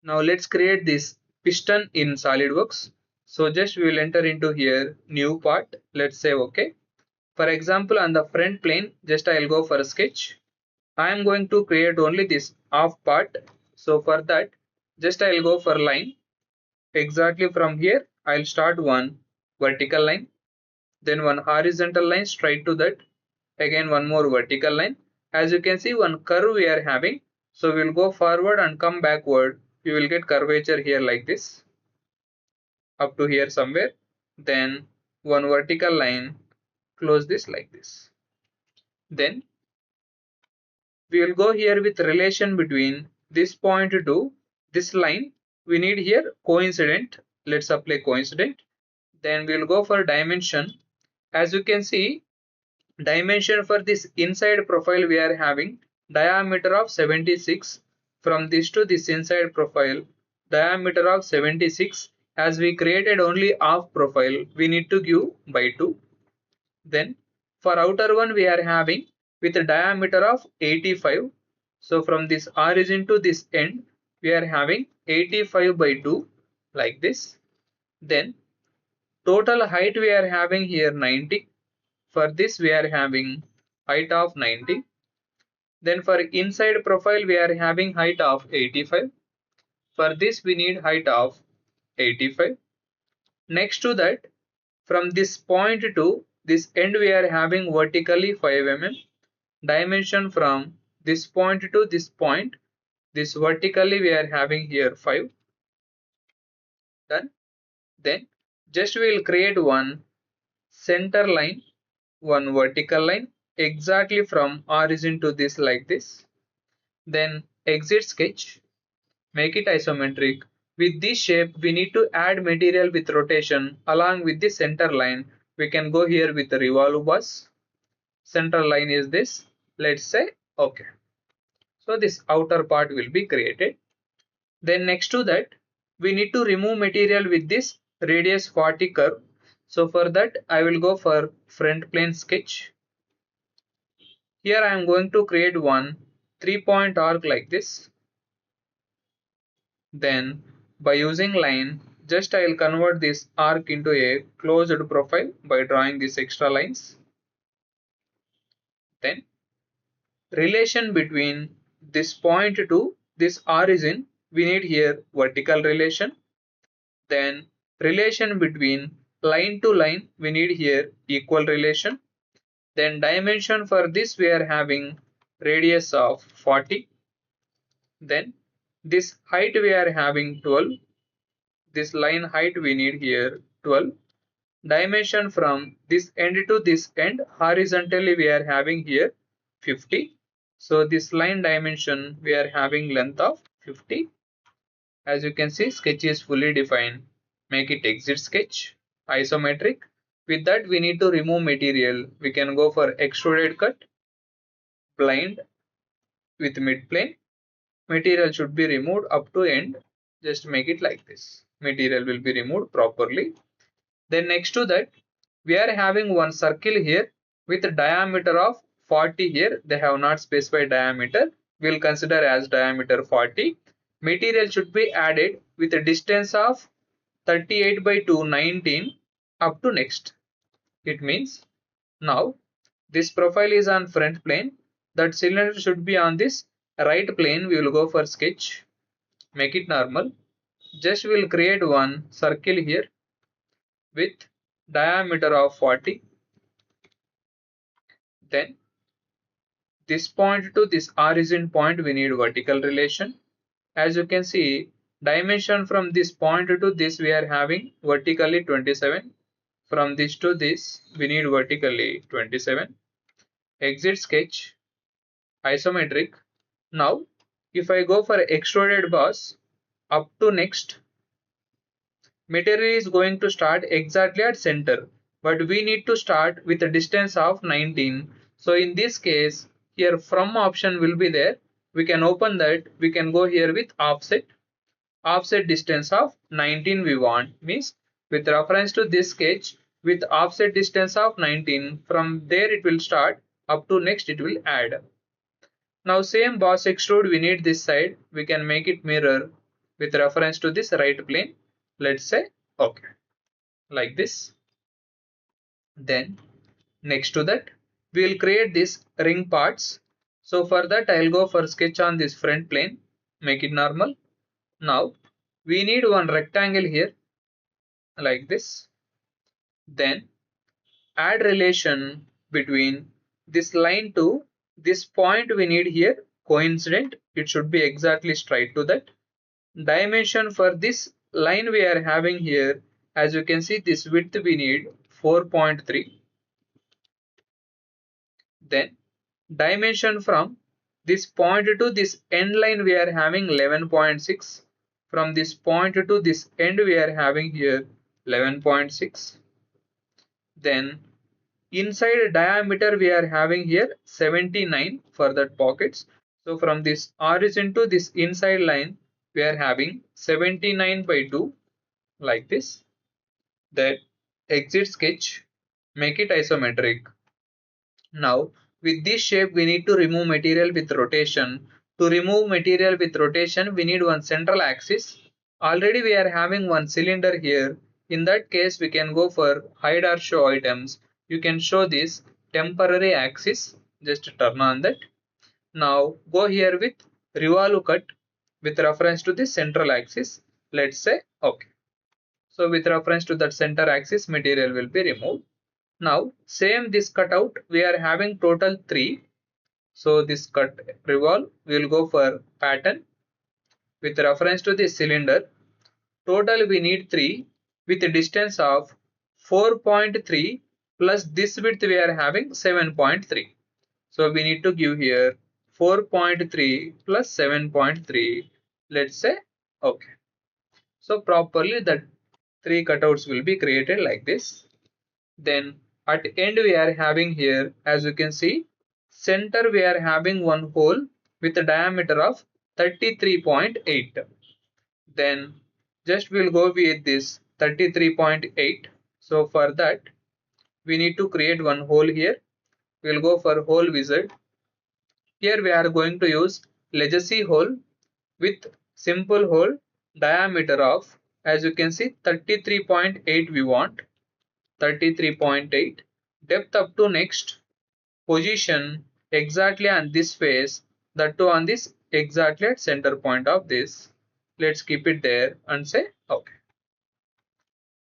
Now let's create this piston in SolidWorks. So just we will enter into here new part. Let's say OK. For example, on the front plane, just I'll go for a sketch. I am going to create only this half part. So for that, just I'll go for line. Exactly from here, I'll start one vertical line, then one horizontal line straight to that, again one more vertical line. As you can see, one curve we are having, so we'll go forward and come backward. You will get curvature here like this up to here somewhere, then one vertical line, close this like this. Then we will go here with relation between this point to this line. We need here coincident. Let's apply coincident. Then we will go for dimension. As you can see, dimension for this inside profile we are having diameter of 76. From this to this inside profile, diameter of 76. As we created only half profile, we need to give by 2. Then for outer one we are having with a diameter of 85. So from this origin to this end we are having 85 by 2 like this. Then total height we are having here 90. For this we are having height of 90. Then for inside profile we are having height of 85. For this we need height of 85. Next to that, from this point to this end we are having vertically 5 mm. Dimension from this point to this point, this vertically we are having here 5. Done. Then just we will create one center line, one vertical line exactly from origin to this like this. Then exit sketch, make it isometric. With this shape we need to add material with rotation along with the center line. We can go here with the revolve bus. Center line is this. Let's say OK. So this outer part will be created. Then next to that, we need to remove material with this radius 40 curve. So for that I will go for front plane sketch. Here I am going to create one 3-point arc like this. Then by using line, just I will convert this arc into a closed profile by drawing these extra lines. Then relation between this point to this origin, we need here vertical relation. Then relation between line to line, we need here equal relation. Then dimension for this we are having radius of 40. Then this height we are having 12. This line height we need here 12. Dimension from this end to this end horizontally we are having here 50. So this line dimension we are having length of 50. As you can see, sketch is fully defined. Make it exit sketch, isometric. With that we need to remove material. We can go for extruded cut, blind with mid plane. Material should be removed up to end. Just make it like this. Material will be removed properly. Then next to that, we are having one circle here with a diameter of 40 here. They have not specified diameter. We will consider as diameter 40. Material should be added with a distance of 38 by 2, 19 up to next. It means now this profile is on front plane. That cylinder should be on this right plane. We will go for sketch. Make it normal. Just we will create one circle here with diameter of 40. Then this point to this origin point we need vertical relation. As you can see, dimension from this point to this we are having vertically 27. From this to this we need vertically 27. Exit sketch, isometric. Now if I go for extruded boss up to next, material is going to start exactly at center, but we need to start with a distance of 19. So in this case, here from option will be there. We can open that. We can go here with offset. Offset distance of 19 we want, means with reference to this sketch with offset distance of 19. From there it will start up to next it will add. Now same boss extrude we need this side. We can make it mirror. with reference to this right plane. Let's say okay, like this. Then next to that, we will create these ring parts. So for that, I'll go for sketch on this front plane, make it normal. Now we need one rectangle here, like this. Then add relation between this line to this point we need here, coincident. It should be exactly straight to that. Dimension for this line we are having here, as you can see, this width we need 4.3. Then dimension from this point to this end line we are having 11.6. From this point to this end we are having here 11.6. Then inside diameter we are having here 79 for that pockets. So from this origin to this inside line we are having 79/2, like this. That exit sketch, make it isometric. Now with this shape we need to remove material with rotation. To remove material with rotation we need one central axis. Already we are having one cylinder here. In that case we can go for hide or show items. You can show this temporary axis, just turn on that. Now go here with revolve cut with reference to the central axis. Let's say okay. So with reference to that center axis material will be removed. Now same this cutout we are having total 3. So this cut revolve we will go for pattern with reference to the cylinder. Total we need 3 with a distance of 4.3 plus this width we are having 7.3. So we need to give here 4.3 plus 7.3. Let's say okay. So properly the 3 cutouts will be created like this. Then at end we are having here, as you can see, center we are having one hole with a diameter of 33.8. Then just we'll go with this 33.8. So for that we need to create one hole here. We'll go for hole wizard. Here we are going to use legacy hole with simple hole diameter of, as you can see, 33.8 we want. 33.8. Depth up to next position exactly on this face, that too on this exactly at center point of this. Let's keep it there and say okay.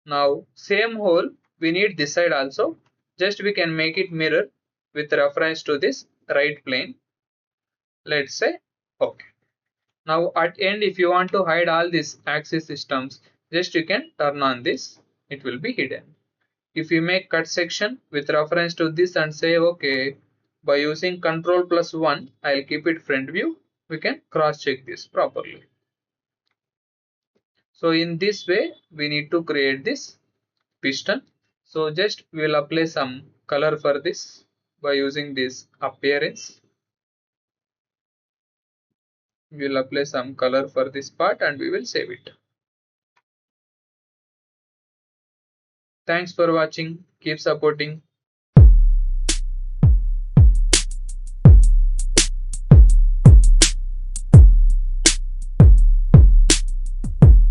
Now same hole we need this side also. Just we can make it mirror with reference to this right plane. Let's say okay. Now at end if you want to hide all these axis systems, just you can turn on this, it will be hidden. If you make cut section with reference to this and say okay, by using Ctrl+1 I'll keep it front view, we can cross check this properly. So in this way we need to create this piston. So just we will apply some color for this by using this appearance. We will apply some color for this part and we will save it. Thanks for watching. Keep supporting.